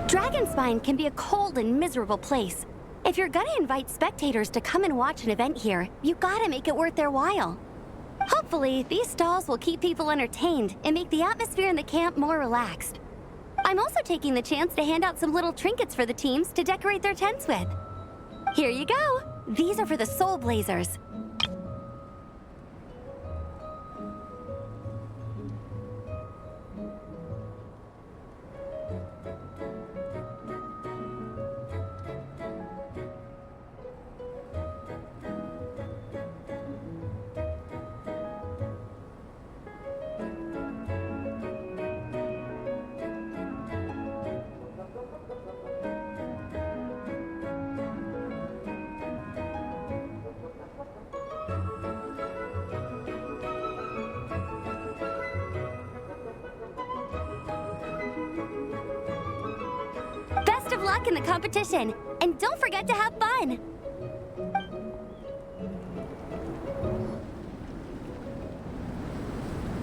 Dragonspine can be a cold and miserable place. If you're gonna invite spectators to come and watch an event here, you gotta make it worth their while. Hopefully, these stalls will keep people entertained and make the atmosphere in the camp more relaxed. I'm also taking the chance to hand out some little trinkets for the teams to decorate their tents with. Here you go! These are for the Soul Blazers. Best of luck in the competition, and don't forget to have fun!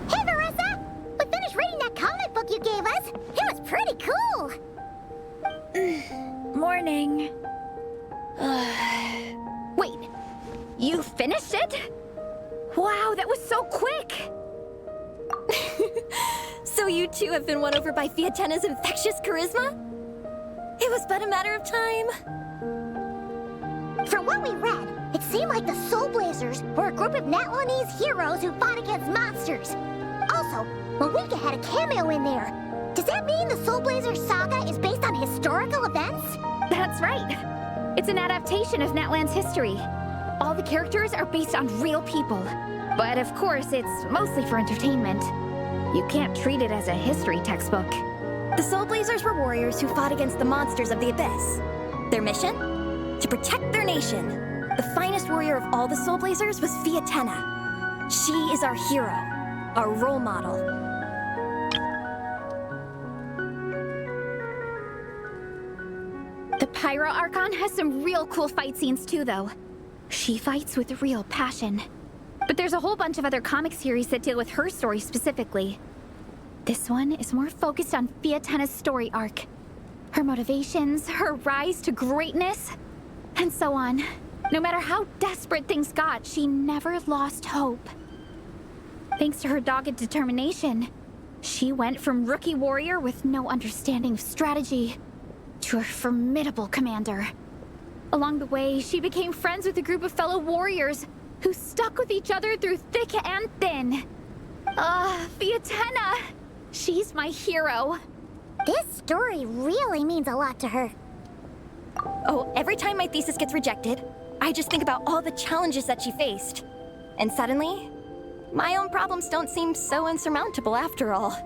Hey, Marissa! We finished reading that comic book you gave us. It was pretty cool. Morning. Wait, you finished it? Wow, that was so quick! So you too have been won over by Fiatenna's infectious charisma? It was but a matter of time. From what we read, it seemed like the Soul Blazers were a group of Natlanese heroes who fought against monsters. Also, Malika had a cameo in there. Does that mean the Soul Blazer saga is based on historical events? That's right. It's an adaptation of Natlan's history. All the characters are based on real people. But of course, it's mostly for entertainment. You can't treat it as a history textbook. The Soul Blazers were warriors who fought against the monsters of the Abyss. Their mission? To protect their nation. The finest warrior of all the Soul Blazers was Fiatenna. She is our hero, our role model. The Pyro Archon has some real cool fight scenes too, though. She fights with real passion. But there's a whole bunch of other comic series that deal with her story specifically. This one is more focused on Fiatenna's story arc. Her motivations, her rise to greatness, and so on. No matter how desperate things got, she never lost hope. Thanks to her dogged determination, she went from rookie warrior with no understanding of strategy to a formidable commander. Along the way, she became friends with a group of fellow warriors who stuck with each other through thick and thin. Fiatenna! She's my hero. This story really means a lot to her. Oh, every time my thesis gets rejected, I just think about all the challenges that she faced. And suddenly, my own problems don't seem so insurmountable after all.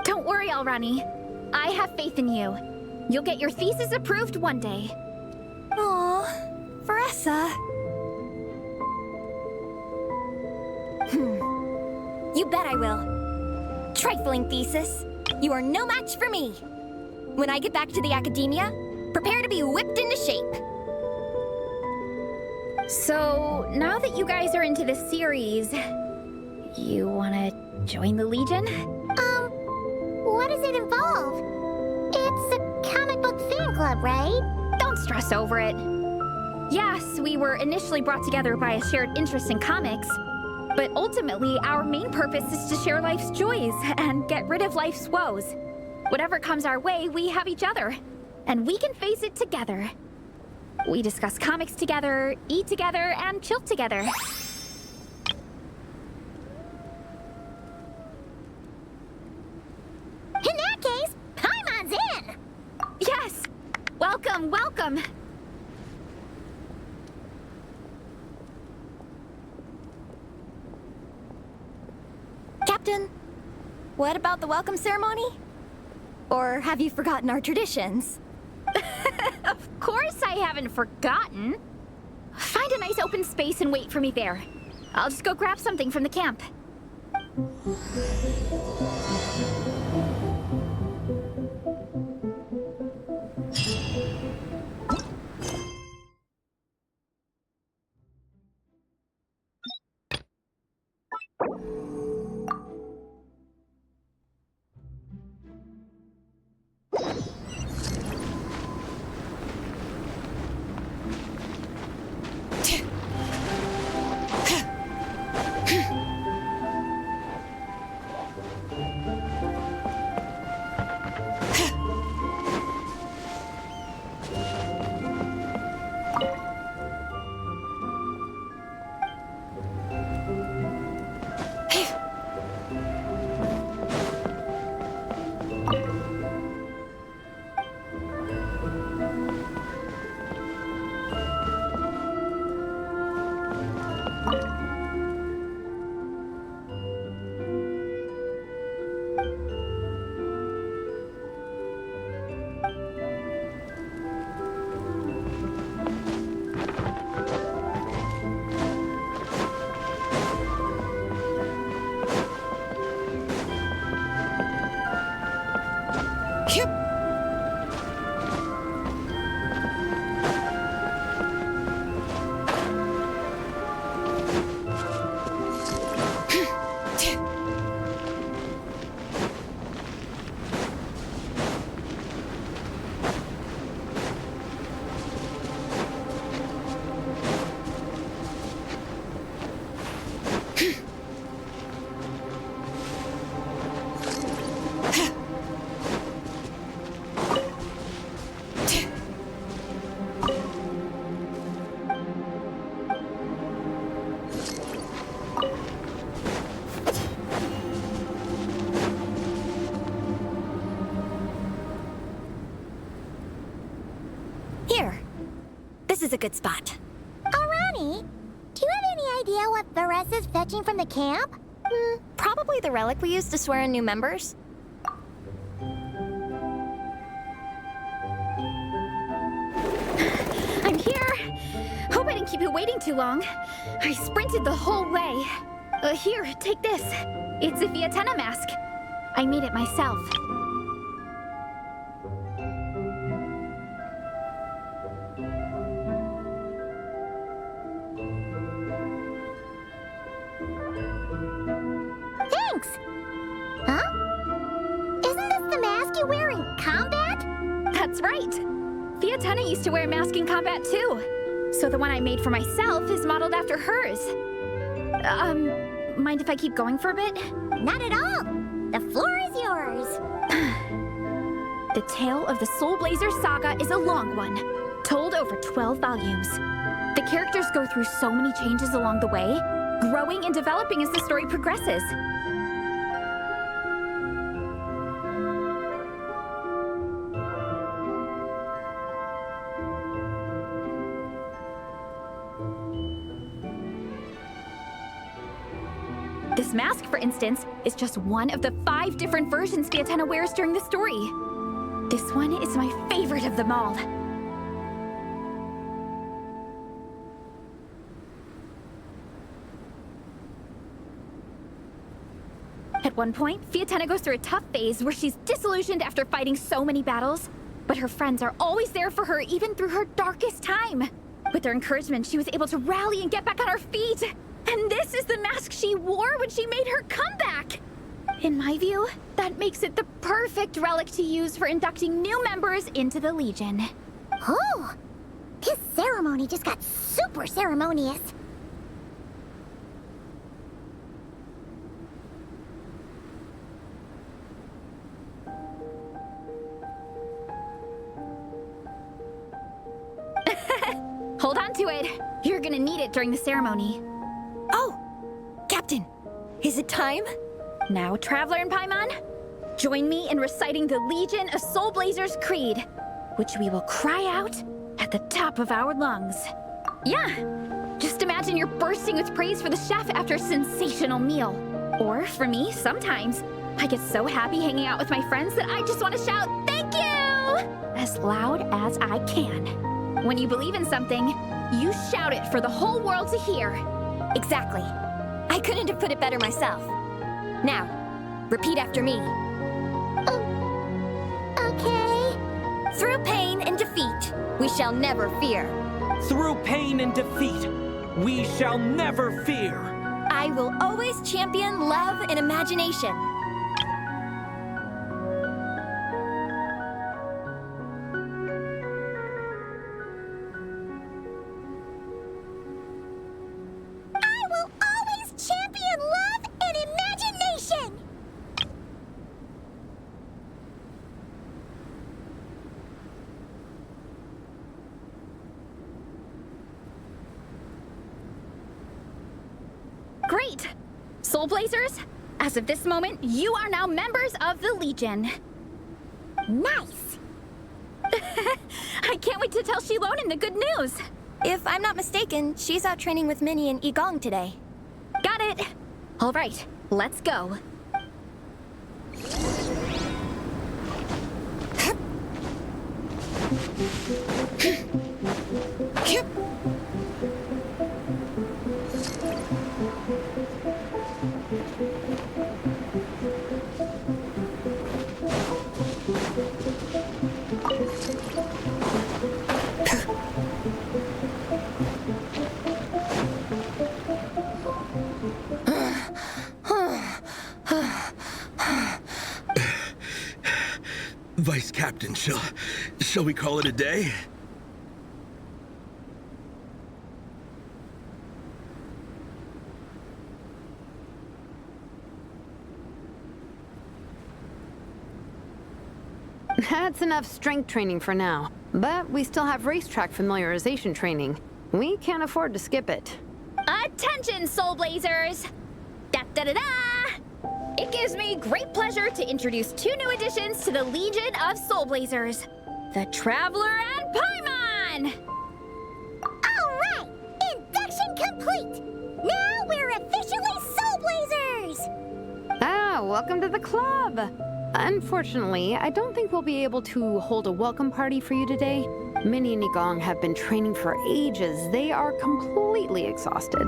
Don't worry, Alrani. I have faith in you. You'll get your thesis approved one day. Aw, Veressa. You bet I will. Trifling thesis, you are no match for me. When I get back to the academia, prepare to be whipped into shape. So, now that you guys are into this series, you wanna join the Legion? What does it involve? It's a comic book fan club, right? Don't stress over it. Yes, we were initially brought together by a shared interest in comics, but ultimately our main purpose is to share life's joys and get rid of life's woes. Whatever comes our way, we have each other, and we can face it together. We discuss comics together, eat together, and chill together. In that case, Paimon's in! Yes! Welcome, welcome! Captain, what about the welcome ceremony? Or have you forgotten our traditions? Of course I haven't forgotten. Find a nice open space and wait for me there. I'll just go grab something from the camp. Here. This is a good spot. Arani, do you have any idea what Varese is fetching from the camp? Probably the relic we used to swear in new members. I'm here! Hope I didn't keep you waiting too long. I sprinted the whole way. Here, take this. It's a Fiatenna mask. I made it myself. Thanks! Huh? Isn't this the mask you wear in combat? That's right. Fiatenna used to wear a mask in combat too. So the one I made for myself is modeled after hers. Mind if I keep going for a bit? Not at all! The floor is yours! The tale of the Soul Blazer saga is a long one, told over 12 volumes. The characters go through so many changes along the way, growing and developing as the story progresses. This mask, for instance, is just one of the 5 different versions Fiatenna wears during the story. This one is my favorite of them all. At one point, Fiatenna goes through a tough phase where she's disillusioned after fighting so many battles, but her friends are always there for her even through her darkest time. With their encouragement, she was able to rally and get back on her feet. And this is the mask she wore when she made her comeback! In my view, that makes it the perfect relic to use for inducting new members into the Legion. Oh! This ceremony just got super ceremonious. Hold on to it. You're gonna need it during the ceremony. Oh! Captain, is it time? Now, Traveler and Paimon, join me in reciting the Legion of Soul Blazers Creed, which we will cry out at the top of our lungs. Yeah, just imagine you're bursting with praise for the chef after a sensational meal. Or, for me, sometimes, I get so happy hanging out with my friends that I just want to shout, "Thank you!" as loud as I can. When you believe in something, you shout it for the whole world to hear. Exactly. I couldn't have put it better myself. Now, repeat after me. Okay. Through pain and defeat, we shall never fear. Through pain and defeat, we shall never fear. I will always champion love and imagination. I will always champion love and imagination! Great! Soul Blazers, as of this moment, you are now members of the Legion. Nice! I can't wait to tell Shilonen the good news. If I'm not mistaken, she's out training with Minnie and Igong today. Got it. All right, let's go. Vice Captain, shall we call it a day? That's enough strength training for now. But we still have racetrack familiarization training. We can't afford to skip it. Attention, Soul Blazers! Da-da-da-da! It gives me great pleasure to introduce two new additions to the Legion of Soul Blazers. The Traveler and Paimon! Alright! Induction complete! Now we're officially Soul Blazers! Ah, welcome to the club! Unfortunately, I don't think we'll be able to hold a welcome party for you today. Minnie and Igong have been training for ages. They are completely exhausted.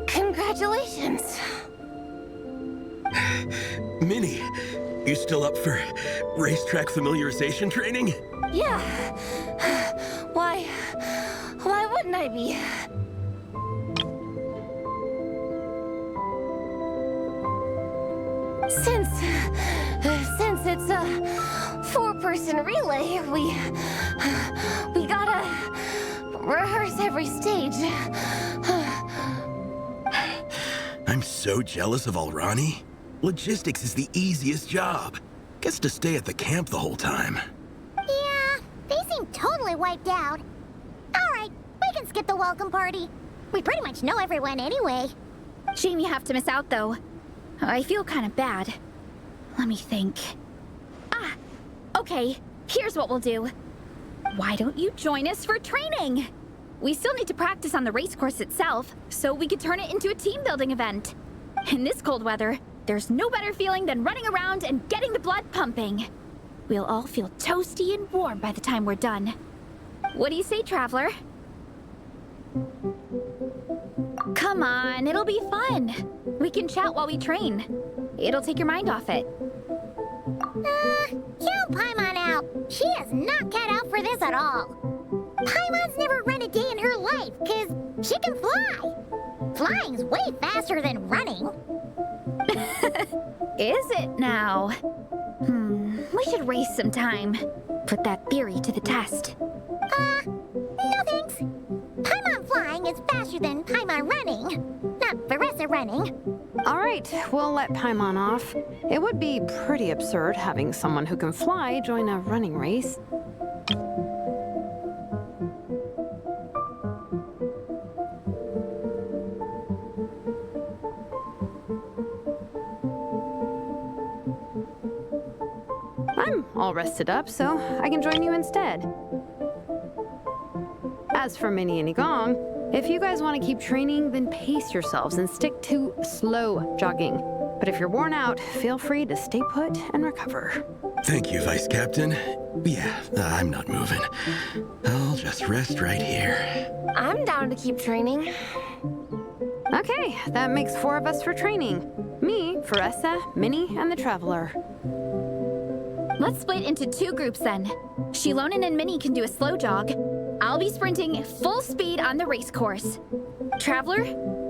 Congratulations. Minnie, you still up for racetrack familiarization training? Yeah. Why wouldn't I be? Since it's a four-person relay, we gotta rehearse every stage. I'm so jealous of Alrani. Logistics is the easiest job. Gets to stay at the camp the whole time. Yeah, they seem totally wiped out. Alright, we can skip the welcome party. We pretty much know everyone anyway. Shame you have to miss out, though. I feel kind of bad. Let me think. Ah, okay, here's what we'll do. Why don't you join us for training? We still need to practice on the race course itself, so we could turn it into a team-building event. In this cold weather, there's no better feeling than running around and getting the blood pumping. We'll all feel toasty and warm by the time we're done. What do you say, Traveler? Come on, it'll be fun. We can chat while we train. It'll take your mind off it. Count Paimon out. She is not cut out for this at all. Paimon's never run a day in her life, 'cause she can fly. Flying's way faster than running. Is it now? We should race sometime. Put that theory to the test. No thanks. Paimon flying is faster than Paimon running. Not Veressa running. All right, we'll let Paimon off. It would be pretty absurd having someone who can fly join a running race. I'm all rested up, so I can join you instead. As for Minnie and Igong, if you guys want to keep training, then pace yourselves and stick to slow jogging. But if you're worn out, feel free to stay put and recover. Thank you, Vice Captain. Yeah, I'm not moving. I'll just rest right here. I'm down to keep training. Okay, that makes 4 of us for training. Me, Veressa, Minnie, and the Traveler. Let's split into 2 groups then. Shilonen and Minnie can do a slow jog. I'll be sprinting full speed on the race course. Traveler,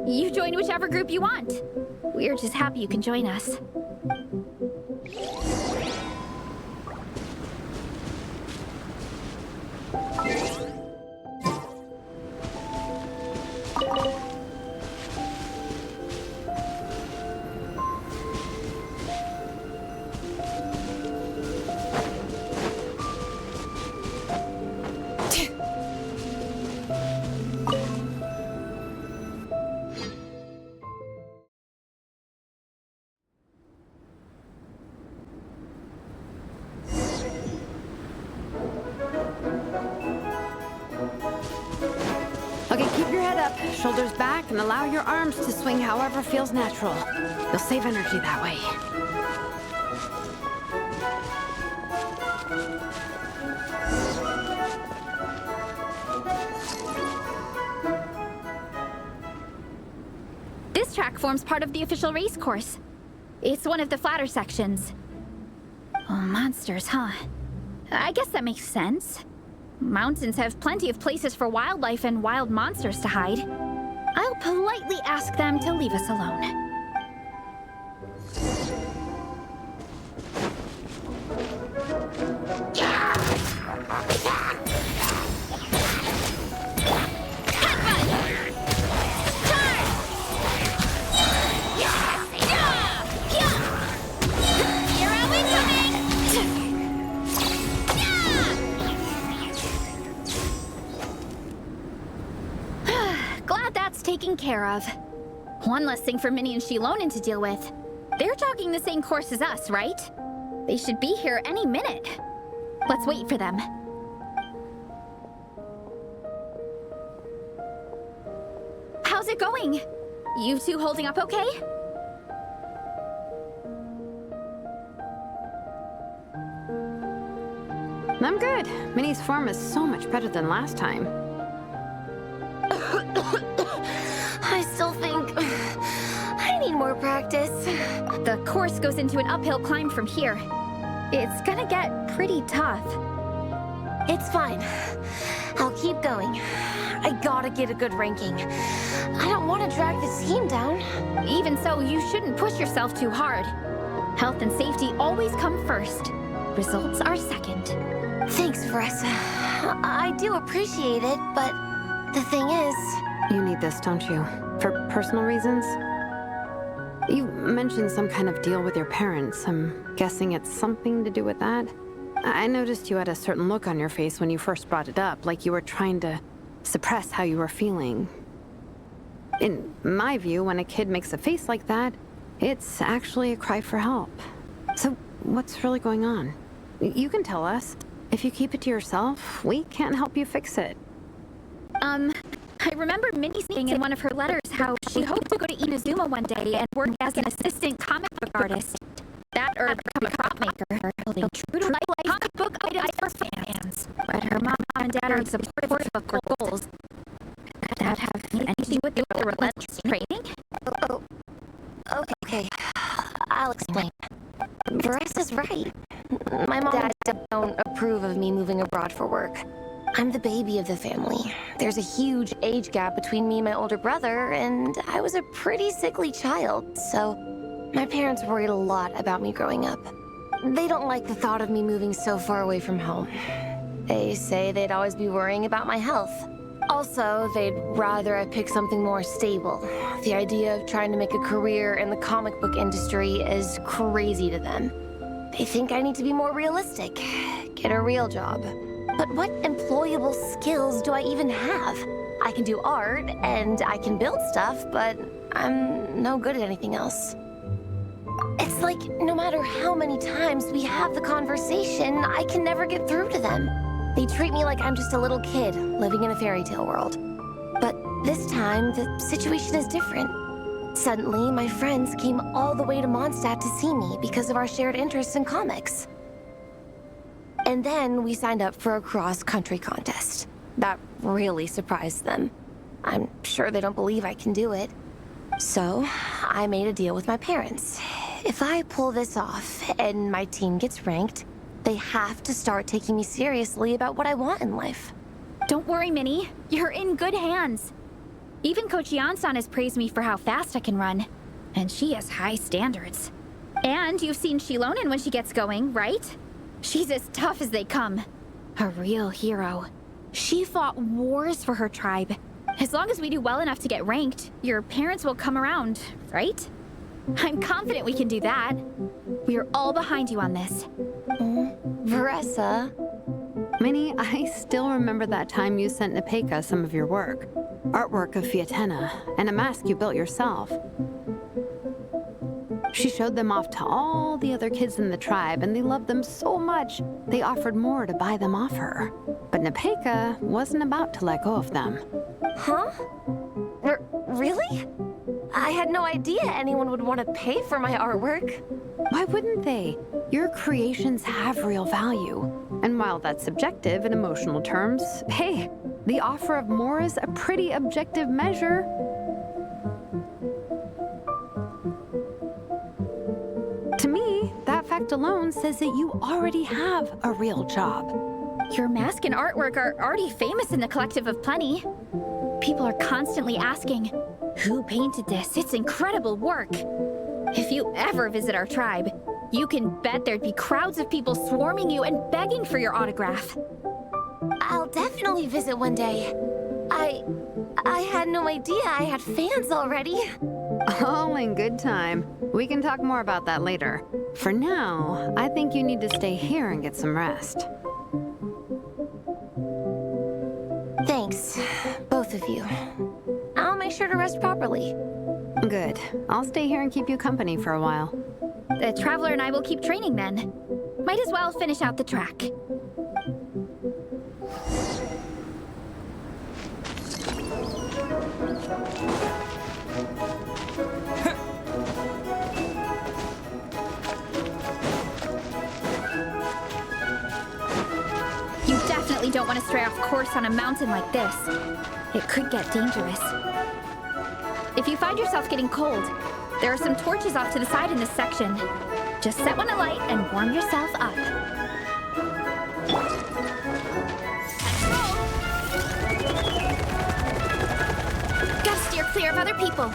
you join whichever group you want. We're just happy you can join us. Okay, keep your head up, shoulders back, and allow your arms to swing however feels natural. You'll save energy that way. This track forms part of the official race course. It's one of the flatter sections. Oh, monsters, huh? I guess that makes sense. Mountains have plenty of places for wildlife and wild monsters to hide. I'll politely ask them to leave us alone. Glad that's taken care of. One less thing for Minnie and Shilonen to deal with. They're jogging the same course as us, right? They should be here any minute. Let's wait for them. How's it going? You two holding up okay? I'm good. Minnie's form is so much better than last time. I still think I need more practice. The course goes into an uphill climb from here. It's gonna get pretty tough. It's fine. I'll keep going. I gotta get a good ranking. I don't want to drag this team down. Even so, you shouldn't push yourself too hard. Health and safety always come first. Results are second. Thanks, Veressa. I do appreciate it, but the thing is... You need this, don't you? For personal reasons? You mentioned some kind of deal with your parents. I'm guessing it's something to do with that? I noticed you had a certain look on your face when you first brought it up, like you were trying to suppress how you were feeling. In my view, when a kid makes a face like that, it's actually a cry for help. So, what's really going on? You can tell us. If you keep it to yourself, we can't help you fix it. I remember Minnie saying in one of her letters how she hoped to go to Inazuma one day and work as an assistant comic book artist. That or become a prop maker, building true-to-life comic book items for fans. But her mom and dad are supportive of her goals. Could that have anything to do with the relentless training? Okay. I'll explain. Veressa's right. My mom and dad don't approve of me moving abroad for work. I'm the baby of the family. There's a huge age gap between me and my older brother, and I was a pretty sickly child, so my parents worried a lot about me growing up. They don't like the thought of me moving so far away from home. They say they'd always be worrying about my health. Also, they'd rather I pick something more stable. The idea of trying to make a career in the comic book industry is crazy to them. They think I need to be more realistic, get a real job. But what employable skills do I even have? I can do art, and I can build stuff, but I'm no good at anything else. It's like, no matter how many times we have the conversation, I can never get through to them. They treat me like I'm just a little kid living in a fairy tale world. But this time, the situation is different. Suddenly, my friends came all the way to Mondstadt to see me because of our shared interests in comics. And then we signed up for a cross-country contest. That really surprised them. I'm sure they don't believe I can do it. So, I made a deal with my parents. If I pull this off and my team gets ranked, they have to start taking me seriously about what I want in life. Don't worry, Minnie. You're in good hands. Even Coach Yan-san has praised me for how fast I can run. And she has high standards. And you've seen Shilonen when she gets going, right? She's as tough as they come. A real hero. She fought wars for her tribe. As long as we do well enough to get ranked, your parents will come around, right? I'm confident we can do that. We are all behind you on this. Veressa. Minnie, I still remember that time you sent Nepeka some of your work. Artwork of Fiatena, and a mask you built yourself. She showed them off to all the other kids in the tribe, and they loved them so much, they offered more to buy them off her. But Nepeka wasn't about to let go of them. Huh? Really? I had no idea anyone would want to pay for my artwork. Why wouldn't they? Your creations have real value. And while that's subjective in emotional terms, hey, the offer of more is a pretty objective measure. To me, that fact alone says that you already have a real job. Your mask and artwork are already famous in the Collective of Plenty. People are constantly asking, who painted this? It's incredible work. If you ever visit our tribe, you can bet there'd be crowds of people swarming you and begging for your autograph. I'll definitely visit one day. I had no idea I had fans already. All in good time. We can talk more about that later. For now, I think you need to stay here and get some rest. Thanks, both of you. I'll make sure to rest properly. Good. I'll stay here and keep you company for a while. The Traveler and I will keep training then. Might as well finish out the track. You definitely don't want to stray off course on a mountain like this. It could get dangerous. If you find yourself getting cold, there are some torches off to the side in this section. Just set one alight and warm yourself up. Gotta steer clear of other people.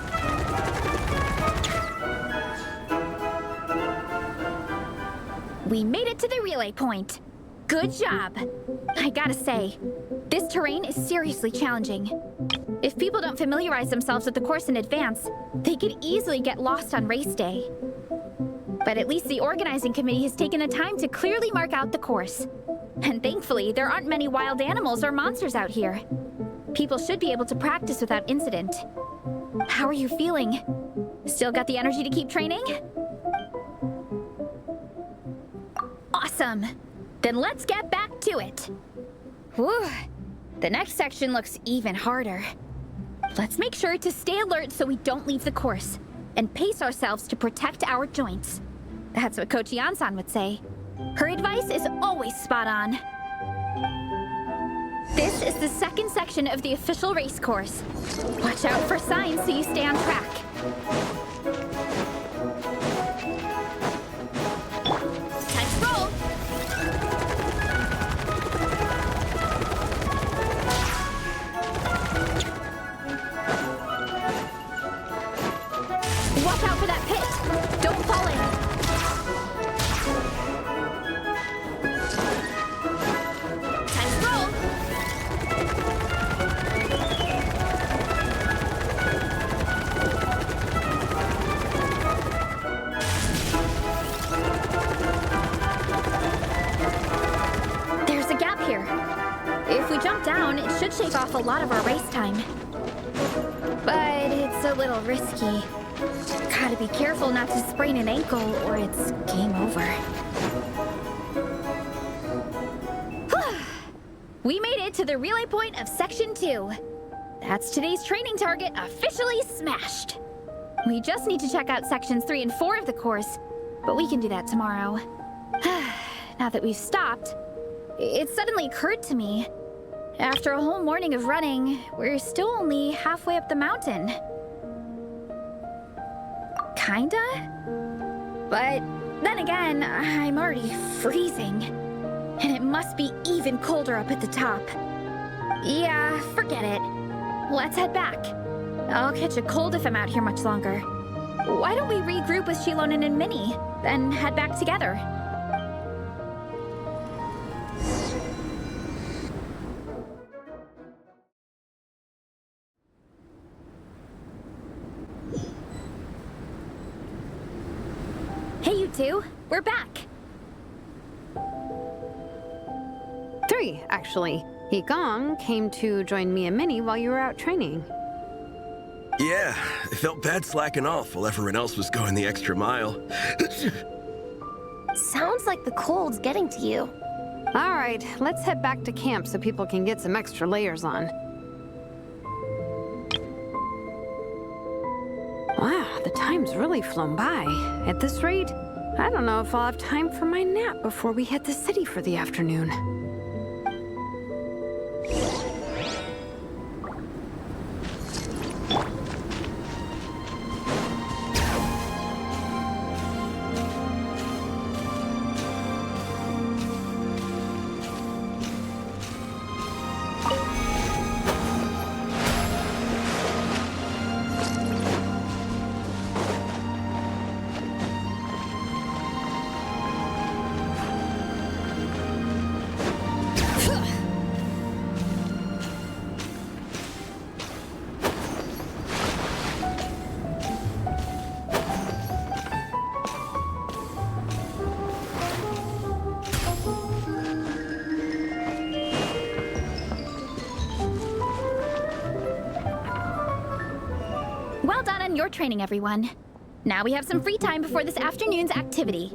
We made it to the relay point. Good job. I gotta say, this terrain is seriously challenging. If people don't familiarize themselves with the course in advance, they could easily get lost on race day. But at least the organizing committee has taken the time to clearly mark out the course. And thankfully, there aren't many wild animals or monsters out here. People should be able to practice without incident. How are you feeling? Still got the energy to keep training? Awesome! Then let's get back to it. Whew. The next section looks even harder. Let's make sure to stay alert so we don't leave the course, and pace ourselves to protect our joints. That's what Coach Yan-san would say. Her advice is always spot on. This is the second section of the official race course. Watch out for signs so you stay on track. Time to roll! Watch out for that pit! Don't fall in! Time to roll! There's a gap here. If we jump down, it should shave off a lot of our race time. But it's a little risky. Gotta be careful not to sprain an ankle or it's game over. We made it to the relay point of Section 2. That's today's training target officially smashed. We just need to check out Sections 3 and 4 of the course, but we can do that tomorrow. Now that we've stopped, it suddenly occurred to me. After a whole morning of running, we're still only halfway up the mountain. kinda. But then again, I'm already freezing. And it must be even colder up at the top. Yeah, forget it. Let's head back. I'll catch a cold if I'm out here much longer. Why don't we regroup with Shilonen and Minnie, then head back together? Hey, you two. We're back. 3, actually. Yigong came to join me and Minnie while you were out training. Yeah, I felt bad slacking off while everyone else was going the extra mile. Sounds like the cold's getting to you. All right, let's head back to camp so people can get some extra layers on. Wow, the time's really flown by. At this rate, I don't know if I'll have time for my nap before we hit the city for the afternoon. Well done on your training, everyone. Now we have some free time before this afternoon's activity.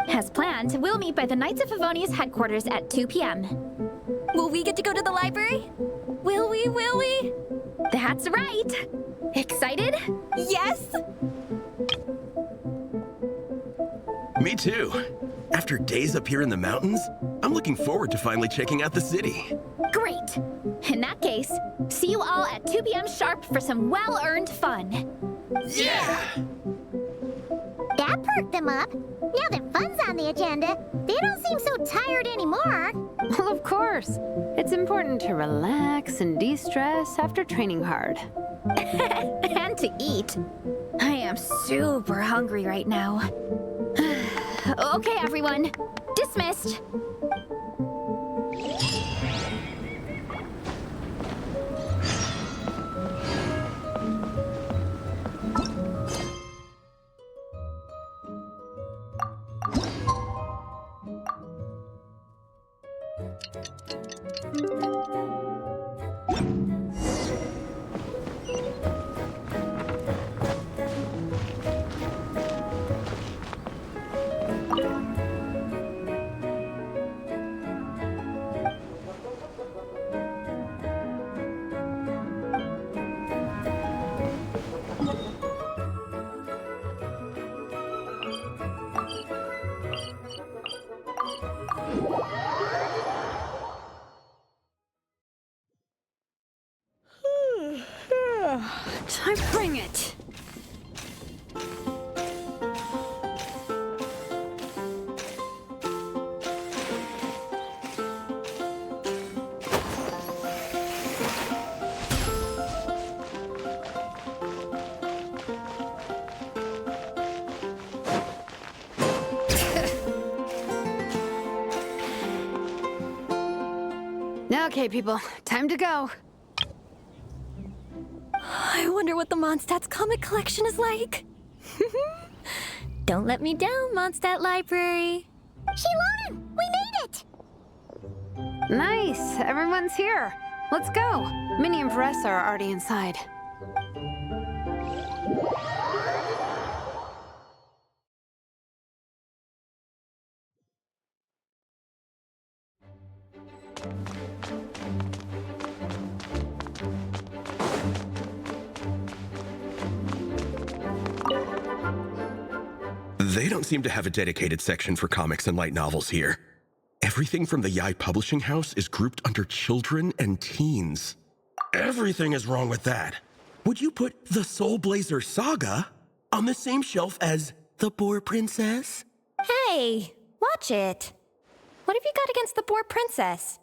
As planned, we'll meet by the Knights of Favonius headquarters at 2 p.m. Will we get to go to the library? Will we? That's right! Excited? Yes! Me too. After days up here in the mountains, I'm looking forward to finally checking out the city. Great! In that case, see you all at 2 p.m. sharp for some well-earned fun. Yeah! That perked them up. Now that fun's on the agenda, they don't seem so tired anymore. Well, of course. It's important to relax and de-stress after training hard. And to eat. I am super hungry right now. Okay, everyone. Dismissed. Time, bring it! Okay, people, time to go. I wonder what the Mondstadt's comic collection is like. Don't let me down, Mondstadt Library. Shilonen, we made it! Nice, everyone's here. Let's go. Minnie and Varessa are already inside. They don't seem to have a dedicated section for comics and light novels here. Everything from the Yai Publishing House is grouped under children and teens. Everything is wrong with that. Would you put the Soul Blazer Saga on the same shelf as the Boar Princess. Hey, watch it. What have you got against the Boar Princess?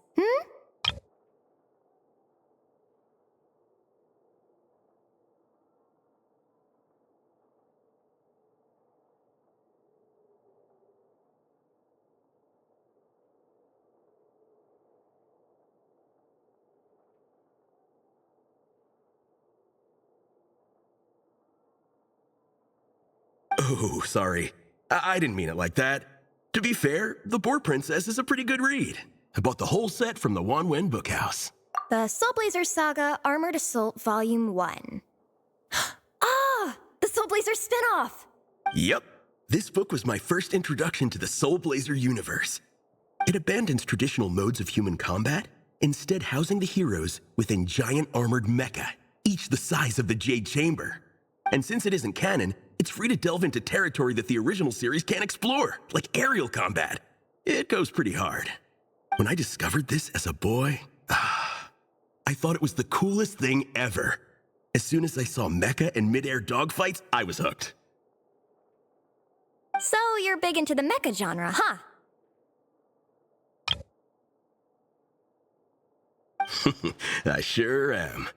Oh, sorry. I didn't mean it like that. To be fair, The Boar Princess is a pretty good read. I bought the whole set from the Wanwen Bookhouse. The Soul Blazer Saga Armored Assault Volume 1. Ah! The Soul Blazer spin-off! Yep. This book was my first introduction to the Soul Blazer universe. It abandons traditional modes of human combat, instead housing the heroes within giant armored mecha, each the size of the Jade Chamber. And since it isn't canon, it's free to delve into territory that the original series can't explore, like aerial combat. It goes pretty hard. When I discovered this as a boy, I thought it was the coolest thing ever. As soon as I saw mecha and mid-air dogfights, I was hooked. So you're big into the mecha genre, huh? I sure am.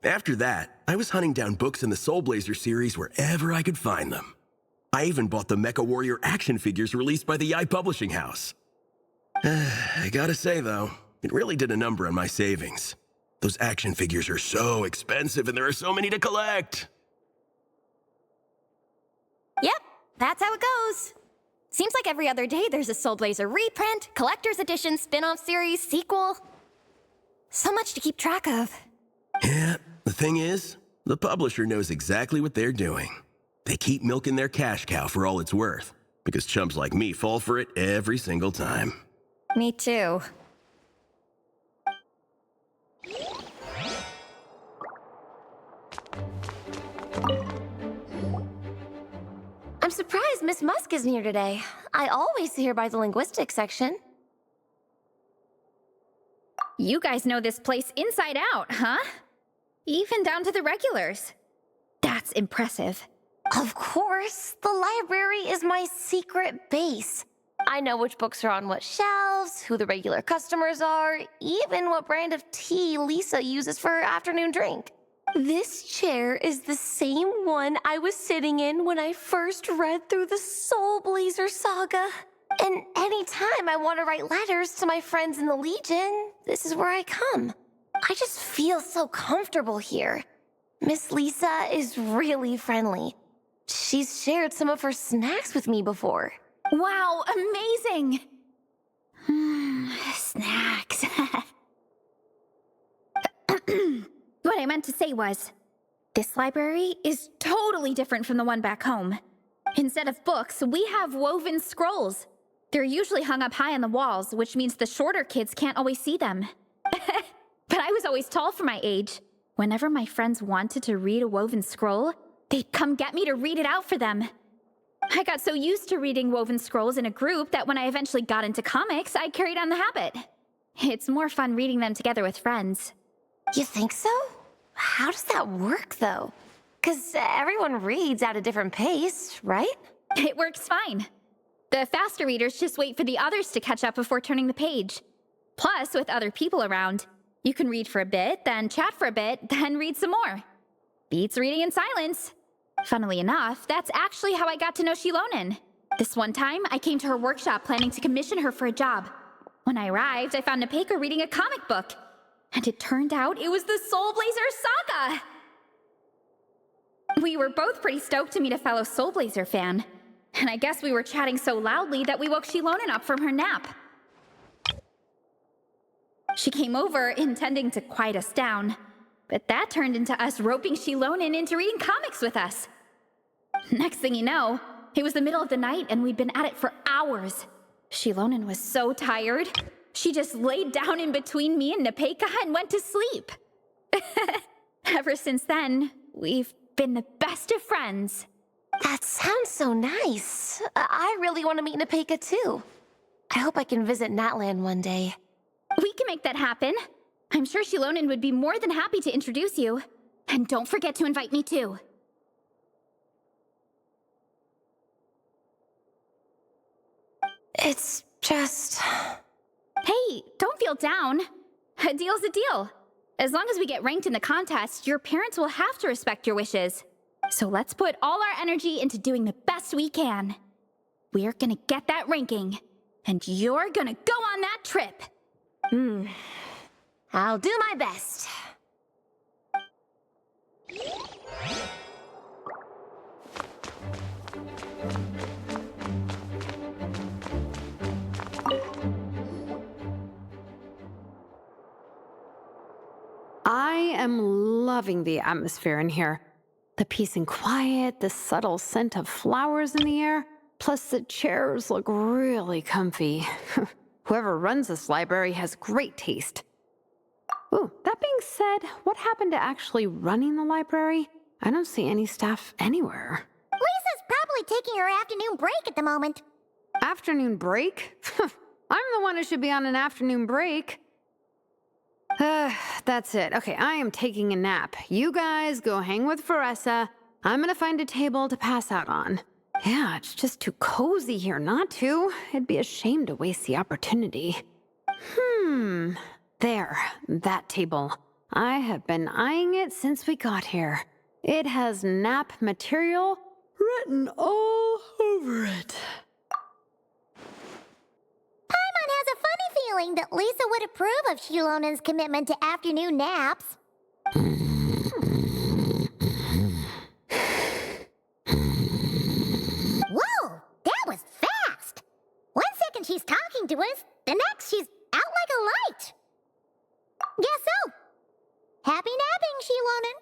After that, I was hunting down books in the Soul Blazer series wherever I could find them. I even bought the Mecha Warrior action figures released by the Yai Publishing House. I gotta say, though, it really did a number on my savings. Those action figures are so expensive and there are so many to collect. Yep, that's how it goes. Seems like every other day there's a Soul Blazer reprint, collector's edition, spin-off series, sequel. So much to keep track of. Yeah, the thing is, the publisher knows exactly what they're doing. They keep milking their cash cow for all it's worth, because chumps like me fall for it every single time. Me too. I'm surprised Miss Musk isn't here today. I always see her by the linguistics section. You guys know this place inside out, huh? Even down to the regulars. That's impressive. Of course, the library is my secret base. I know which books are on what shelves, who the regular customers are, even what brand of tea Lisa uses for her afternoon drink. This chair is the same one I was sitting in when I first read through the Soul Blazer saga. And anytime I want to write letters to my friends in the Legion, this is where I come. I just feel so comfortable here. Miss Lisa is really friendly. She's shared some of her snacks with me before. Wow, amazing! Snacks. What I meant to say was, this library is totally different from the one back home. Instead of books, we have woven scrolls. They're usually hung up high on the walls, which means the shorter kids can't always see them. But I was always tall for my age. Whenever my friends wanted to read a woven scroll, they'd come get me to read it out for them. I got so used to reading woven scrolls in a group that when I eventually got into comics, I carried on the habit. It's more fun reading them together with friends. You think so? How does that work, though? 'Cause everyone reads at a different pace, right? It works fine. The faster readers just wait for the others to catch up before turning the page. Plus, with other people around, you can read for a bit, then chat for a bit, then read some more. Beats reading in silence. Funnily enough, that's actually how I got to know Shilonen. This one time, I came to her workshop planning to commission her for a job. When I arrived, I found Nepeka reading a comic book. And it turned out it was the Soul Blazer saga! We were both pretty stoked to meet a fellow Soul Blazer fan. And I guess we were chatting so loudly that we woke Shilonen up from her nap. She came over intending to quiet us down, but that turned into us roping Shilonen into reading comics with us. Next thing you know, it was the middle of the night and we'd been at it for hours. Shilonen was so tired, she just laid down in between me and Nepeka and went to sleep. Ever since then, we've been the best of friends. That sounds so nice. I really want to meet Nepeka too. I hope I can visit Natlan one day. We can make that happen. I'm sure Shilonen would be more than happy to introduce you. And don't forget to invite me too. It's just... Hey, don't feel down. A deal's a deal. As long as we get ranked in the contest, your parents will have to respect your wishes. So let's put all our energy into doing the best we can. We're gonna get that ranking, and you're gonna go on that trip. I'll do my best. I am loving the atmosphere in here. The peace and quiet, the subtle scent of flowers in the air, plus the chairs look really comfy. Whoever runs this library has great taste. Ooh, that being said, what happened to actually running the library? I don't see any staff anywhere. Lisa's probably taking her afternoon break at the moment. Afternoon break? I'm the one who should be on an afternoon break. That's it. Okay, I am taking a nap. You guys go hang with Faressa. I'm gonna find a table to pass out on. Yeah, it's just too cozy here not to. It'd be a shame to waste the opportunity. There, that table. I have been eyeing it since we got here. It has nap material written all over it. Paimon has a funny feeling that Lisa would approve of Shilonen's commitment to afternoon naps. Whoa, that was fast! 1 second she's talking to us, the next she's out like a light. Guess so. Happy napping, Shilonen.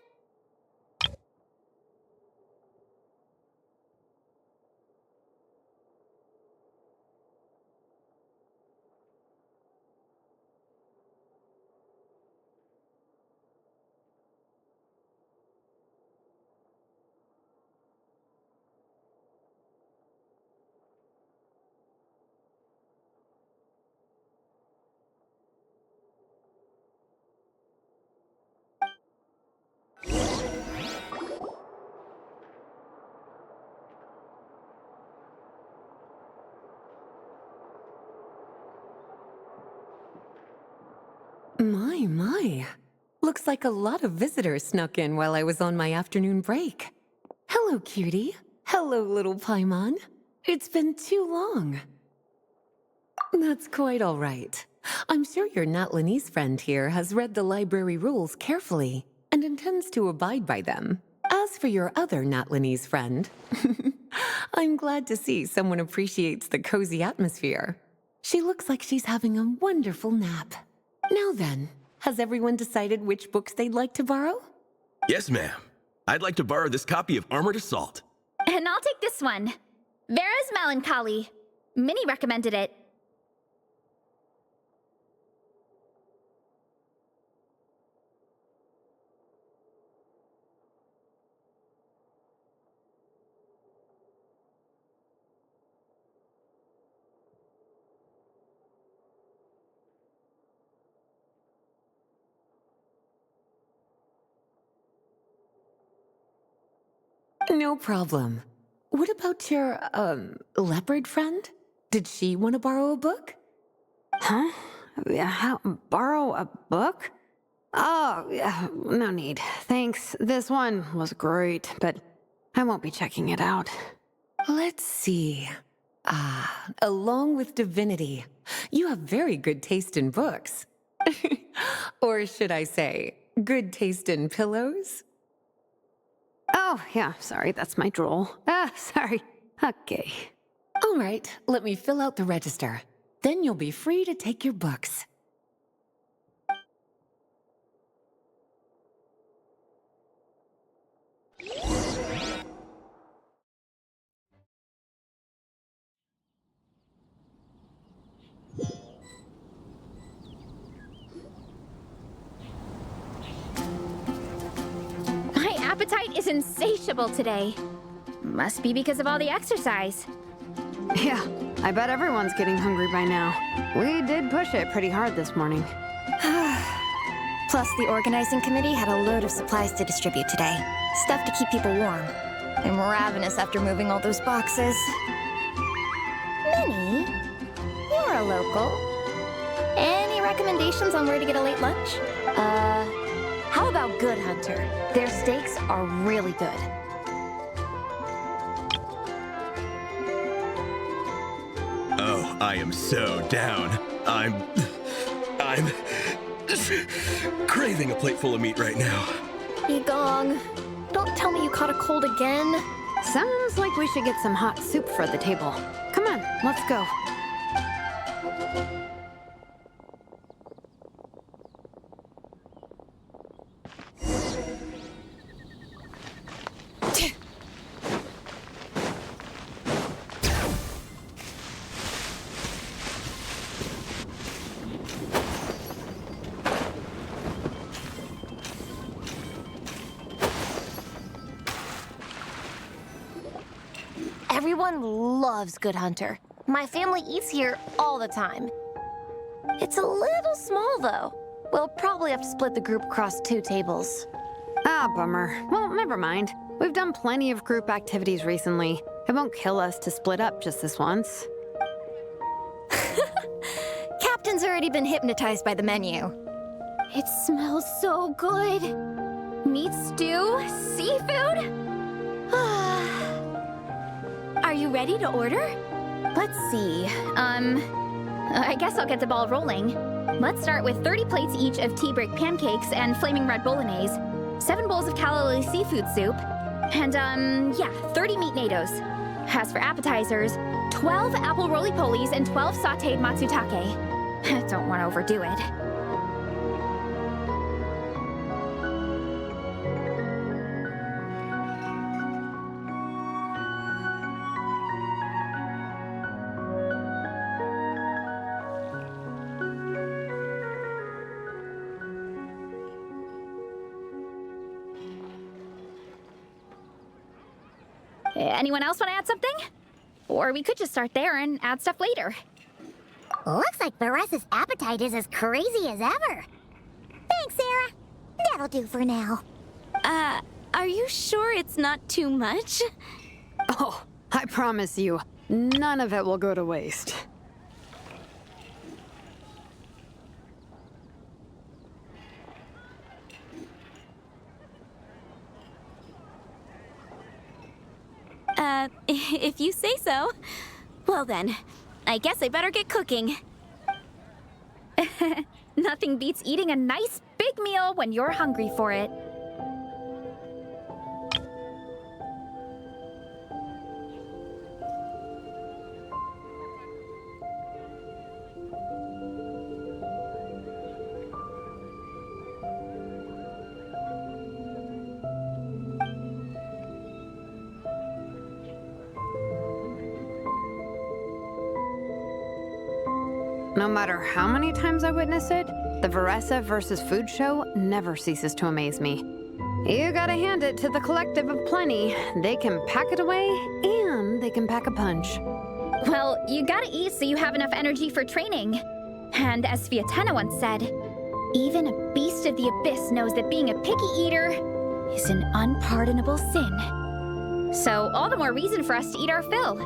My. Looks like a lot of visitors snuck in while I was on my afternoon break. Hello, cutie. Hello, little Paimon. It's been too long. That's quite all right. I'm sure your Natlanese friend here has read the library rules carefully and intends to abide by them. As for your other Natlanese friend, I'm glad to see someone appreciates the cozy atmosphere. She looks like she's having a wonderful nap. Now then, has everyone decided which books they'd like to borrow? Yes, ma'am. I'd like to borrow this copy of Armored Assault. And I'll take this one. Vera's Melancholy. Minnie recommended it. No problem. What about your, leopard friend? Did she want to borrow a book? Huh? Borrow a book? Oh, yeah, no need. Thanks. This one was great, but I won't be checking it out. Let's see. Along with Divinity, you have very good taste in books. Or should I say, good taste in pillows? Oh, yeah, sorry, that's my drool. Sorry. Okay. All right, let me fill out the register. Then you'll be free to take your books. My appetite is insatiable today. Must be because of all the exercise. Yeah, I bet everyone's getting hungry by now. We did push it pretty hard this morning. Plus, the organizing committee had a load of supplies to distribute today. Stuff to keep people warm. I'm ravenous after moving all those boxes. Minnie, You're a local. Any recommendations on where to get a late lunch? How about Good Hunter? Their steaks are really good. Oh, I am so down. I'm craving a plate full of meat right now. Igong, don't tell me you caught a cold again. Sounds like we should get some hot soup for the table. Come on, let's go. Everyone loves Good Hunter. My family eats here all the time. It's a little small, though. We'll probably have to split the group across 2 tables. Ah, bummer. Well, never mind. We've done plenty of group activities recently. It won't kill us to split up just this once. Captain's already been hypnotized by the menu. It smells so good. Meat stew, seafood. Are you ready to order? Let's see. I guess I'll get the ball rolling. Let's start with 30 plates each of tea break pancakes and flaming red bolognese, 7 bowls of calla lily seafood soup, and 30 meat nados. As for appetizers, 12 apple roly-polies and 12 sauteed matsutake. Don't want to overdo it. Anyone else want to add something? Or we could just start there and add stuff later. Looks like Beresa's appetite is as crazy as ever. Thanks, Sarah. That'll do for now. Are you sure it's not too much? Oh, I promise you, none of it will go to waste. If you say so. Well then, I guess I better get cooking. Nothing beats eating a nice big meal when you're hungry for it. No matter how many times I witness it, the Veresa versus Food show never ceases to amaze me. You gotta hand it to the collective of plenty. They can pack it away, and they can pack a punch. Well, you gotta eat so you have enough energy for training. And as Fiatena once said, even a beast of the abyss knows that being a picky eater is an unpardonable sin. So all the more reason for us to eat our fill.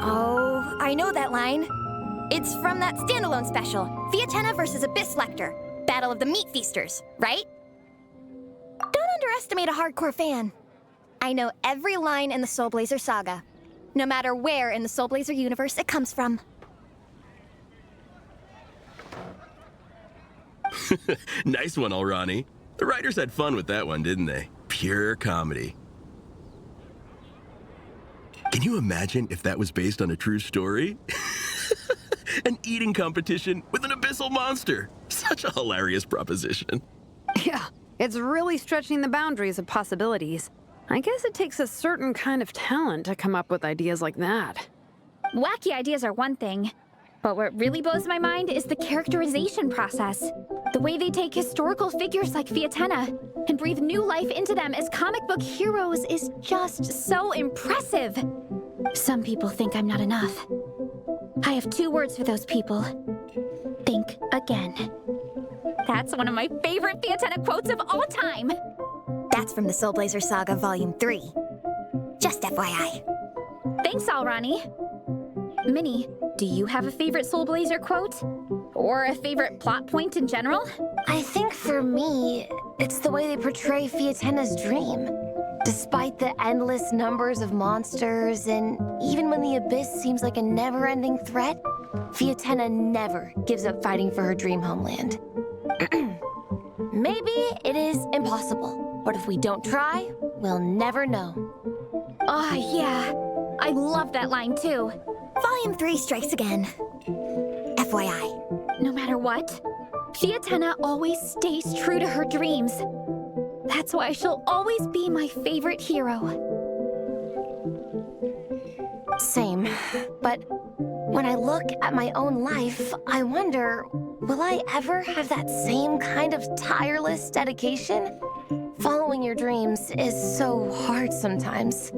Oh, I know that line. It's from that standalone special, Fiatena versus Abyss Lecter, Battle of the Meat Feasters, right? Don't underestimate a hardcore fan. I know every line in the Soul Blazer saga, no matter where in the Soul Blazer universe it comes from. Nice one, Alrani. The writers had fun with that one, didn't they? Pure comedy. Can you imagine if that was based on a true story? An eating competition with an abyssal monster. Such a hilarious proposition. Yeah, it's really stretching the boundaries of possibilities. I guess it takes a certain kind of talent to come up with ideas like that. Wacky ideas are one thing, but what really blows my mind is the characterization process. The way they take historical figures like Fiatena and breathe new life into them as comic book heroes is just so impressive. Some people think I'm not enough. I have 2 words for those people. Think again. That's one of my favorite Fiatena quotes of all time. That's from the Soul Blazer Saga Volume 3. Just FYI. Thanks, Alrani. Minnie, do you have a favorite Soul Blazer quote? Or a favorite plot point in general? I think for me, it's the way they portray Fiatenna's dream. Despite the endless numbers of monsters, and even when the Abyss seems like a never-ending threat, Fiatenna never gives up fighting for her dream homeland. Maybe it is impossible, but if we don't try, we'll never know. Oh, yeah. I love that line too. Volume 3 strikes again. FYI. No matter what, Fiatenna always stays true to her dreams. That's why she'll always be my favorite hero. Same. But when I look at my own life, I wonder, will I ever have that same kind of tireless dedication? Following your dreams is so hard sometimes.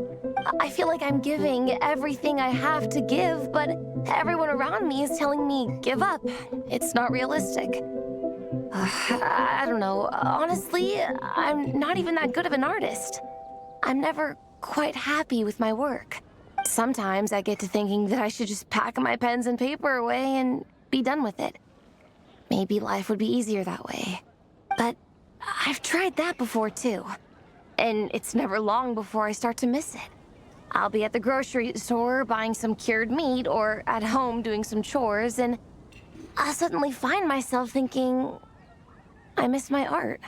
I feel like I'm giving everything I have to give, but everyone around me is telling me, give up. It's not realistic. I don't know. Honestly, I'm not even that good of an artist. I'm never quite happy with my work. Sometimes I get to thinking that I should just pack my pens and paper away and be done with it. Maybe life would be easier that way. But I've tried that before too. And it's never long before I start to miss it. I'll be at the grocery store buying some cured meat or at home doing some chores, and I'll suddenly find myself thinking, I miss my art.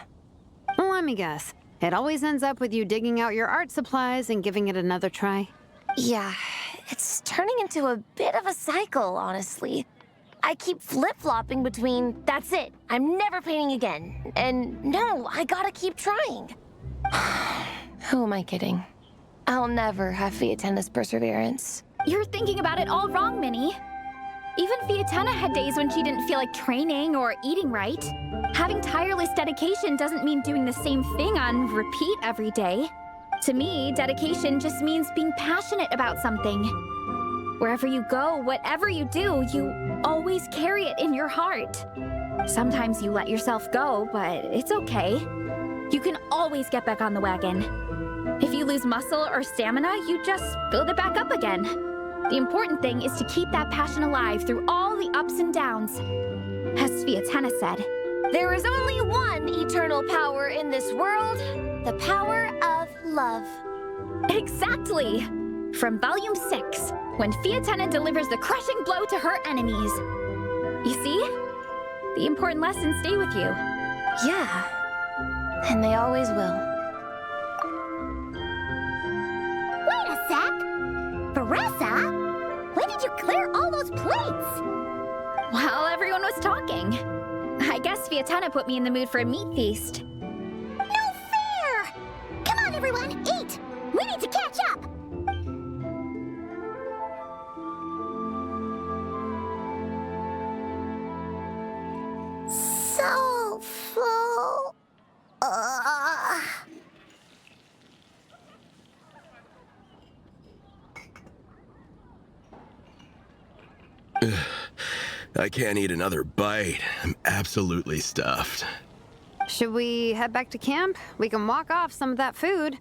Well, let me guess. It always ends up with you digging out your art supplies and giving it another try. Yeah, it's turning into a bit of a cycle, honestly. I keep flip-flopping between, that's it, I'm never painting again, and no, I gotta keep trying. Who am I kidding? I'll never have Fiatenna's perseverance. You're thinking about it all wrong, Minnie. Even Fiatenna had days when she didn't feel like training or eating right. Having tireless dedication doesn't mean doing the same thing on repeat every day. To me, dedication just means being passionate about something. Wherever you go, whatever you do, you always carry it in your heart. Sometimes you let yourself go, but it's okay. You can always get back on the wagon. If you lose muscle or stamina, you just build it back up again. The important thing is to keep that passion alive through all the ups and downs. As Fiatenna said, there is only one eternal power in this world, the power of love. Exactly! From Volume 6, when Fiatenna delivers the crushing blow to her enemies. You see? The important lessons stay with you. Yeah, and they always will. Wait a sec! Beressa? When did you clear all those plates? While everyone was talking. I guess Fiatenna put me in the mood for a meat feast. No fair! Come on, everyone, eat! We need to catch up! So full. I can't eat another bite. I'm absolutely stuffed. Should we head back to camp? We can walk off some of that food.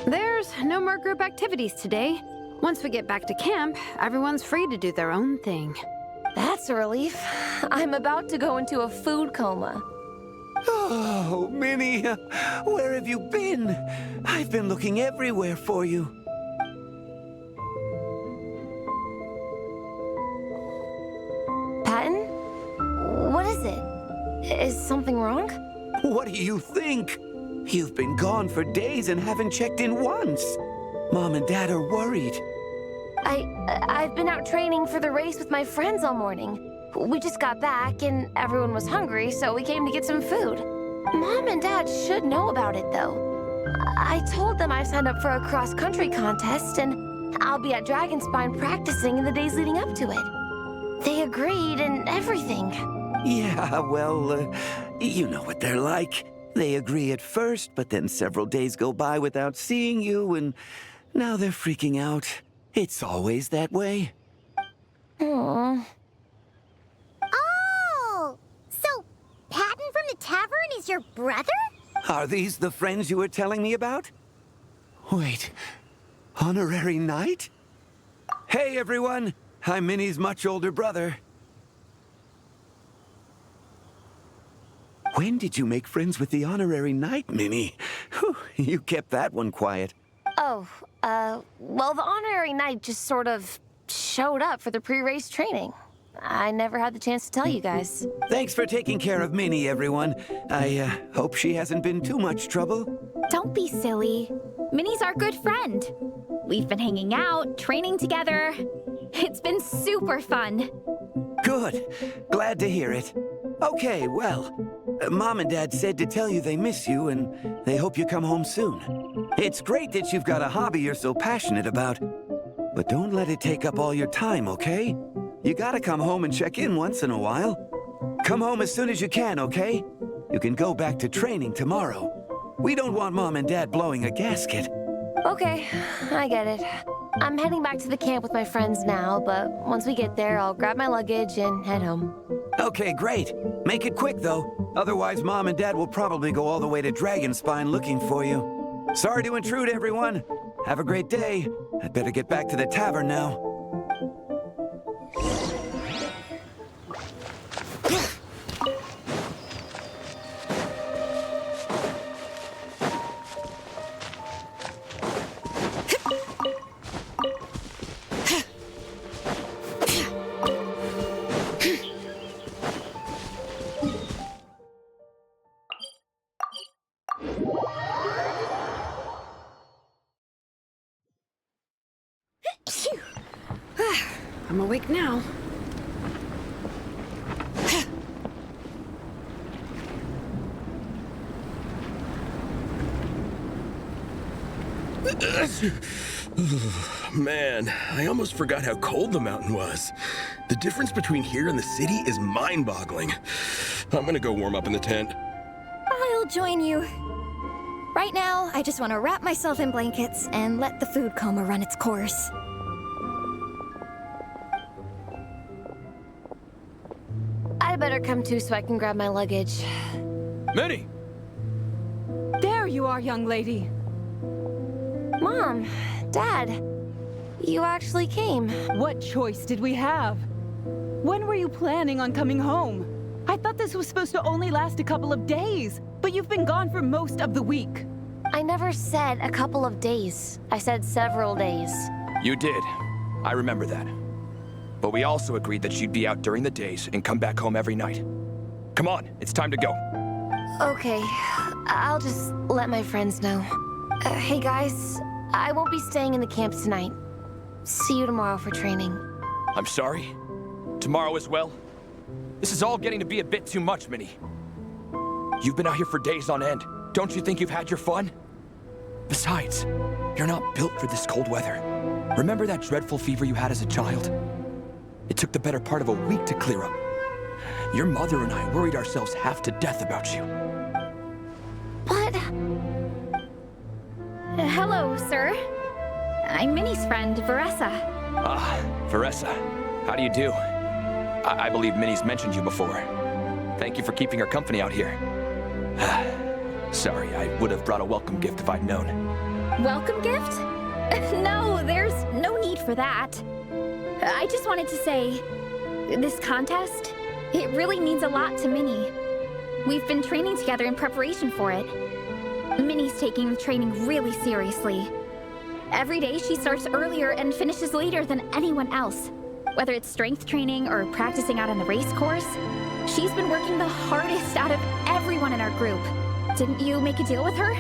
There's no more group activities today. Once we get back to camp, everyone's free to do their own thing. That's a relief. I'm about to go into a food coma. Oh, Minnie, where have you been? I've been looking everywhere for you. Patton? Is something wrong? What do you think? You've been gone for days and haven't checked in once. Mom and Dad are worried. I've been out training for the race with my friends all morning. We just got back and everyone was hungry, so we came to get some food. Mom and Dad should know about it, though. I told them I signed up for a cross-country contest and I'll be at Dragonspine practicing in the days leading up to it. They agreed and everything. Yeah, well, you know what they're like. They agree at first, but then several days go by without seeing you, and now they're freaking out. It's always that way. Aww. Oh! So, Patton from the tavern is your brother? Are these the friends you were telling me about? Wait, Honorary Knight? Hey, everyone! I'm Minnie's much older brother. When did you make friends with the Honorary Knight, Minnie? Whew, you kept that one quiet. Oh, well, the Honorary Knight just sort of showed up for the pre-race training. I never had the chance to tell you guys. Thanks for taking care of Minnie, everyone. I hope she hasn't been too much trouble. Don't be silly. Minnie's our good friend. We've been hanging out, training together. It's been super fun. Good. Glad to hear it. Okay, well, Mom and Dad said to tell you they miss you and they hope you come home soon. It's great that you've got a hobby you're so passionate about, but don't let it take up all your time, okay? You gotta come home and check in once in a while. Come home as soon as you can, okay? You can go back to training tomorrow. We don't want Mom and Dad blowing a gasket. Okay, I get it. I'm heading back to the camp with my friends now, but once we get there, I'll grab my luggage and head home. Okay, great. Make it quick, though. Otherwise, Mom and Dad will probably go all the way to Dragonspine looking for you. Sorry to intrude, everyone. Have a great day. I'd better get back to the tavern now. I'm awake now. Man, I almost forgot how cold the mountain was. The difference between here and the city is mind-boggling. I'm gonna go warm up in the tent. I'll join you. Right now, I just want to wrap myself in blankets and let the food coma run its course. I better come too so I can grab my luggage. Minnie! There you are, young lady. Mom, Dad, you actually came. What choice did we have? When were you planning on coming home? I thought this was supposed to only last a couple of days, but you've been gone for most of the week. I never said a couple of days. I said several days. You did. I remember that. But we also agreed that you'd be out during the days and come back home every night. Come on, it's time to go. Okay, I'll just let my friends know. Hey guys, I won't be staying in the camp tonight. See you tomorrow for training. I'm sorry. Tomorrow as well? This is all getting to be a bit too much, Minnie. You've been out here for days on end. Don't you think you've had your fun? Besides, you're not built for this cold weather. Remember that dreadful fever you had as a child? It took the better part of a week to clear up. Your mother and I worried ourselves half to death about you. What? Hello, sir. I'm Minnie's friend, Veressa. Ah, Veressa. How do you do? I believe Minnie's mentioned you before. Thank you for keeping her company out here. Sorry, I would have brought a welcome gift if I'd known. Welcome gift? No, there's no need for that. I just wanted to say, this contest, it really means a lot to Minnie. We've been training together in preparation for it. Minnie's taking the training really seriously. Every day she starts earlier and finishes later than anyone else. Whether it's strength training or practicing out on the race course, she's been working the hardest out of everyone in our group. Didn't you make a deal with her?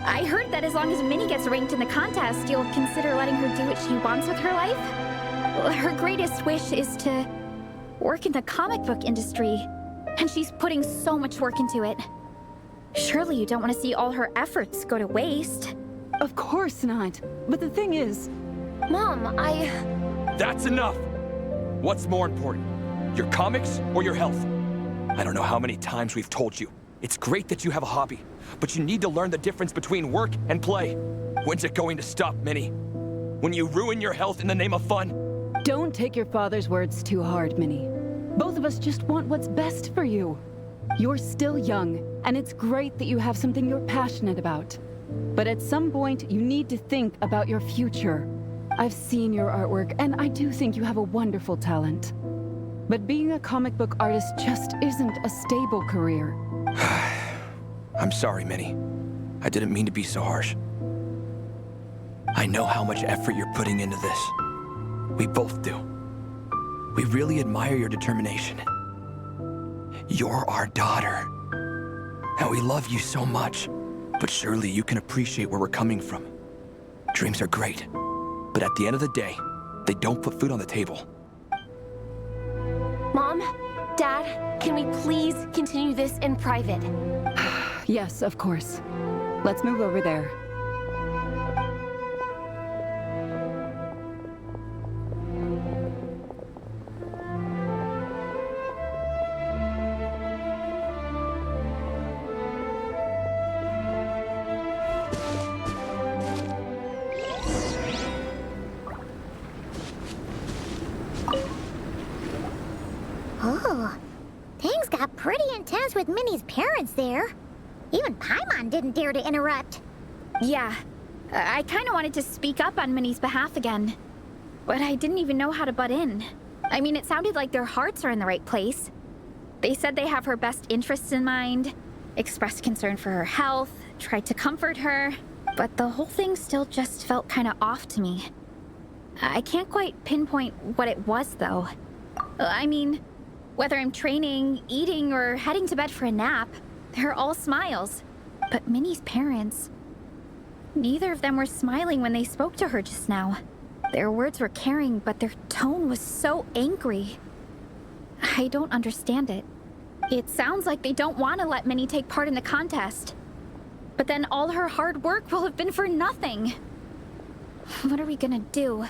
I heard that as long as Minnie gets ranked in the contest, you'll consider letting her do what she wants with her life? Her greatest wish is to work in the comic book industry, and she's putting so much work into it. Surely you don't want to see all her efforts go to waste. Of course not. But the thing is... Mom, That's enough! What's more important, your comics or your health? I don't know how many times we've told you. It's great that you have a hobby, but you need to learn the difference between work and play. When's it going to stop, Minnie? When you ruin your health in the name of fun? Don't take your father's words too hard, Minnie. Both of us just want what's best for you. You're still young, and it's great that you have something you're passionate about. But at some point, you need to think about your future. I've seen your artwork, and I do think you have a wonderful talent. But being a comic book artist just isn't a stable career. I'm sorry, Minnie. I didn't mean to be so harsh. I know how much effort you're putting into this. We both do. We really admire your determination. You're our daughter. And we love you so much. But surely you can appreciate where we're coming from. Dreams are great. But at the end of the day, they don't put food on the table. Mom, Dad, can we please continue this in private? Yes, of course. Let's move over there. Oh, things got pretty intense with Minnie's parents there. Even Paimon didn't dare to interrupt. Yeah, I kind of wanted to speak up on Minnie's behalf again. But I didn't even know how to butt in. I mean, it sounded like their hearts are in the right place. They said they have her best interests in mind, expressed concern for her health, tried to comfort her, but the whole thing still just felt kind of off to me. I can't quite pinpoint what it was, though. I mean, whether I'm training, eating, or heading to bed for a nap, they're all smiles. But Minnie's parents... neither of them were smiling when they spoke to her just now. Their words were caring, but their tone was so angry. I don't understand it. It sounds like they don't want to let Minnie take part in the contest. But then all her hard work will have been for nothing. What are we gonna do?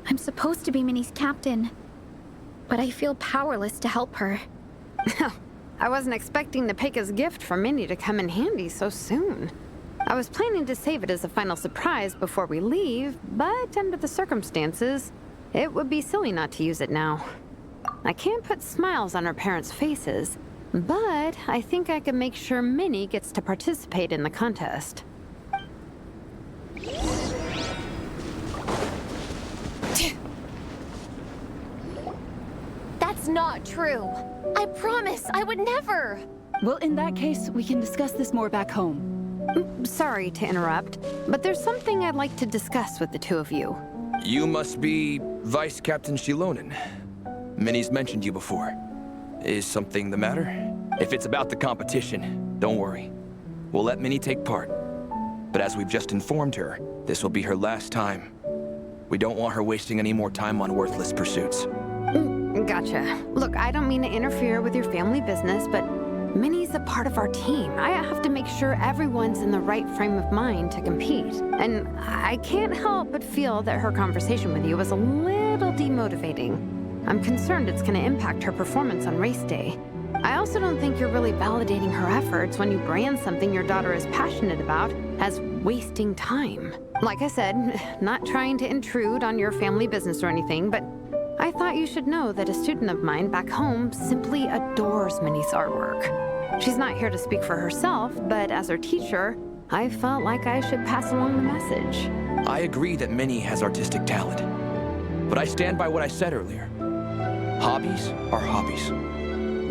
I'm supposed to be Minnie's captain, but I feel powerless to help her. I wasn't expecting the Peka's gift for Minnie to come in handy so soon. I was planning to save it as a final surprise before we leave, but under the circumstances, it would be silly not to use it now. I can't put smiles on her parents' faces, but I think I can make sure Minnie gets to participate in the contest. That's not true. I promise I would never. Well, in that case, we can discuss this more back home. Sorry to interrupt, but there's something I'd like to discuss with the two of you. You must be Vice Captain Shilonen. Minnie's mentioned you before. Is something the matter? If it's about the competition, don't worry. We'll let Minnie take part. But as we've just informed her, this will be her last time. We don't want her wasting any more time on worthless pursuits. Gotcha. Look, I don't mean to interfere with your family business, but Minnie's a part of our team. I have to make sure everyone's in the right frame of mind to compete. And I can't help but feel that her conversation with you was a little demotivating. I'm concerned it's going to impact her performance on race day. I also don't think you're really validating her efforts when you brand something your daughter is passionate about as wasting time. Like I said, not trying to intrude on your family business or anything, but I thought you should know that a student of mine back home simply adores Minnie's artwork. She's not here to speak for herself, but as her teacher, I felt like I should pass along the message. I agree that Minnie has artistic talent, but I stand by what I said earlier. Hobbies are hobbies.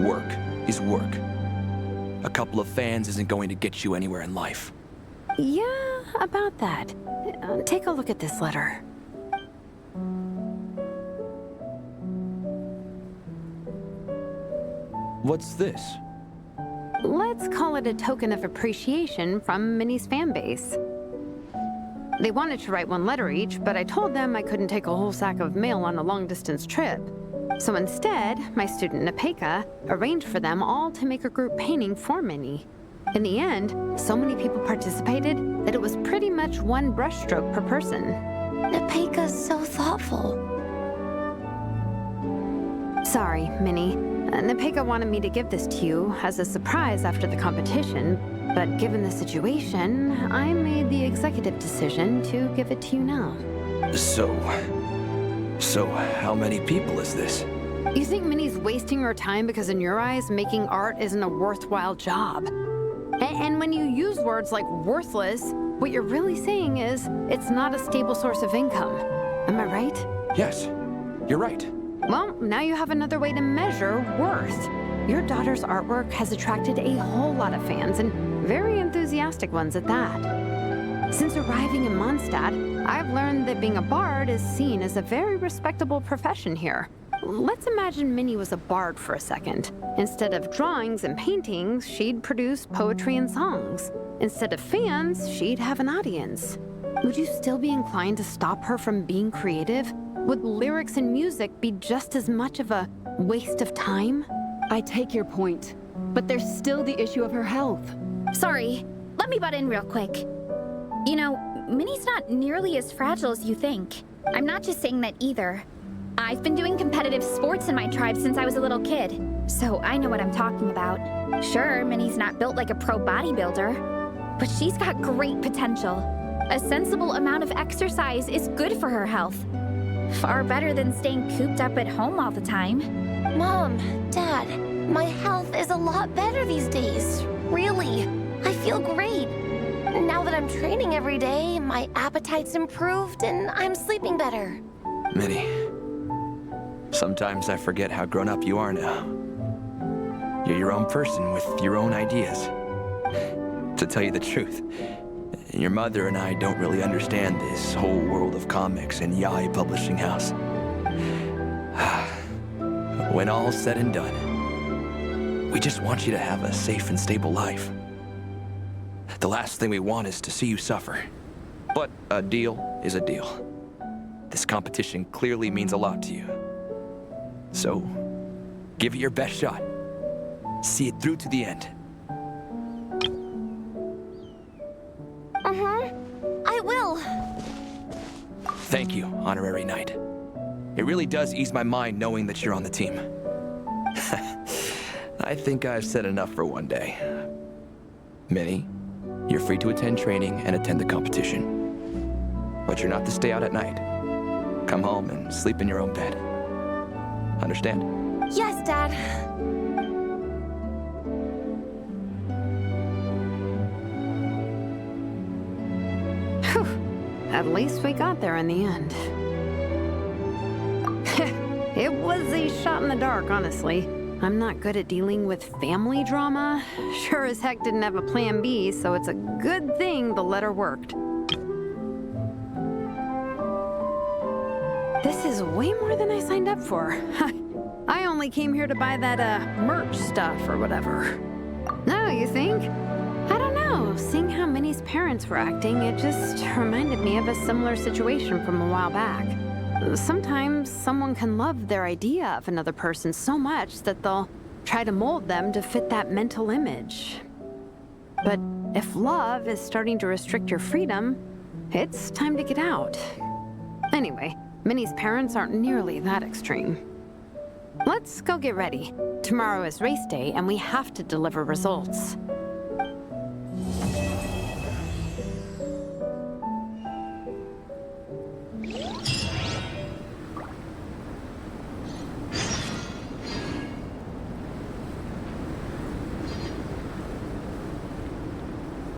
Work is work. A couple of fans isn't going to get you anywhere in life. Yeah, about that. Take a look at this letter. What's this? Let's call it a token of appreciation from Minnie's fan base. They wanted to write one letter each, but I told them I couldn't take a whole sack of mail on a long-distance trip. So instead, my student Nepeka arranged for them all to make a group painting for Minnie. In the end, so many people participated that it was pretty much one brushstroke per person. Nepeka's so thoughtful. Sorry, Minnie. Nepeka wanted me to give this to you as a surprise after the competition, but given the situation, I made the executive decision to give it to you now. So how many people is this? You think Minnie's wasting her time because in your eyes, making art isn't a worthwhile job? And when you use words like worthless, what you're really saying is it's not a stable source of income. Am I right? Yes, you're right. Well, now you have another way to measure worth. Your daughter's artwork has attracted a whole lot of fans, and very enthusiastic ones at that. Since arriving in Mondstadt, I've learned that being a bard is seen as a very respectable profession here. Let's imagine Minnie was a bard for a second. Instead of drawings and paintings, she'd produce poetry and songs. Instead of fans, she'd have an audience. Would you still be inclined to stop her from being creative? Would lyrics and music be just as much of a waste of time? I take your point, but there's still the issue of her health. Sorry, let me butt in real quick. You know, Minnie's not nearly as fragile as you think. I'm not just saying that either. I've been doing competitive sports in my tribe since I was a little kid, so I know what I'm talking about. Sure, Minnie's not built like a pro bodybuilder, but she's got great potential. A sensible amount of exercise is good for her health. Far better than staying cooped up at home all the time. Mom, Dad, my health is a lot better these days. Really, I feel great. Now that I'm training every day, my appetite's improved and I'm sleeping better. Minnie, sometimes I forget how grown up you are now. You're your own person with your own ideas. To tell you the truth, your mother and I don't really understand this whole world of comics and Yaoi Publishing House. When all's said and done, we just want you to have a safe and stable life. The last thing we want is to see you suffer. But a deal is a deal. This competition clearly means a lot to you. So, give it your best shot. See it through to the end. I will. Thank you, Honorary Knight. It really does ease my mind knowing that you're on the team. I think I've said enough for one day. Minnie, you're free to attend training and attend the competition. But you're not to stay out at night. Come home and sleep in your own bed. Understand? Yes, Dad. At least we got there in the end. It was a shot in the dark, honestly. I'm not good at dealing with family drama. Sure as heck didn't have a plan B, so it's a good thing the letter worked. This is way more than I signed up for. I only came here to buy that, merch stuff or whatever. No, you think? I don't know. Seeing how Minnie's parents were acting, it just reminded me of a similar situation from a while back. Sometimes someone can love their idea of another person so much that they'll try to mold them to fit that mental image. But if love is starting to restrict your freedom, it's time to get out. Anyway, Minnie's parents aren't nearly that extreme. Let's go get ready. Tomorrow is race day and we have to deliver results.